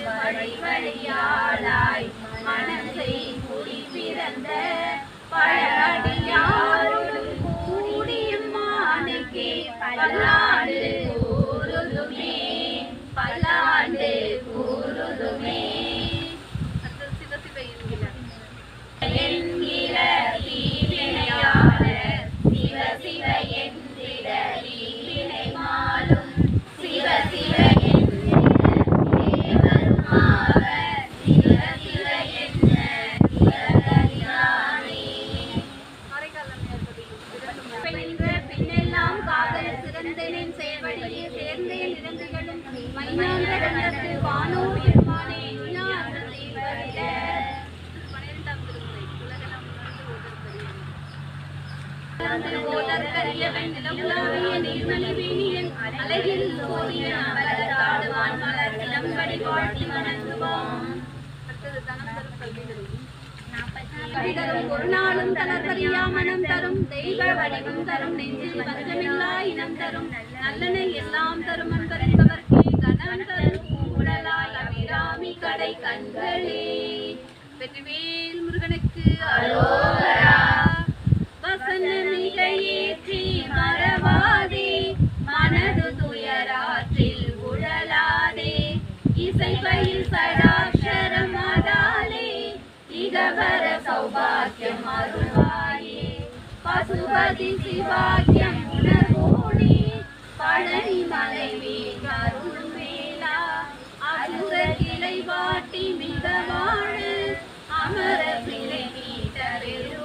வழி வழியாளாய் மனசை குடி பிறந்த பழடியாரோடு கூடியும் மானுக்கே பல்லாண்டு கூறுதுமே பல்லாண்டு கூறுதுமே என்கிற தீவினையான சிவ சிவ என்கிற தீவினை மாலும் சிவ சிவ பின்னெல்லாம் காதல் சிறந்தனின் சேவடியே சேர்ந்தேன் இறந்துகளும் மைனாந்த கண்டத்து வானோர் பெருமானே ஒரு நாளும் தளர்வறியா மனம் தரும் தெய்வ வடிவம் தரும் நெஞ்சில் பஞ்சமில்லா இனம் தரும் நல்லனை எல்லாம் தரும் அன்பரிப்பவர்க்கே கணம் தரும் உடலாய் அபிராமி கடை கண்களே வெற்றிவேல் முருகனுக்கு அரோகரா வசன மிகையேற்றி மறவாதே மனது துயராற்றில் உழலாதே இசைபயில் சடாட்சரம் அதாலே இகவர சௌபாக்கியம் அருள்வாயே பசுபதி சிவாக்கியம் உணர்வோனே பழனி மலை வீட்டருள் வேளா அசுர கிளை வாட்டி மிக வாழ அமர பிழை வீட்டரில்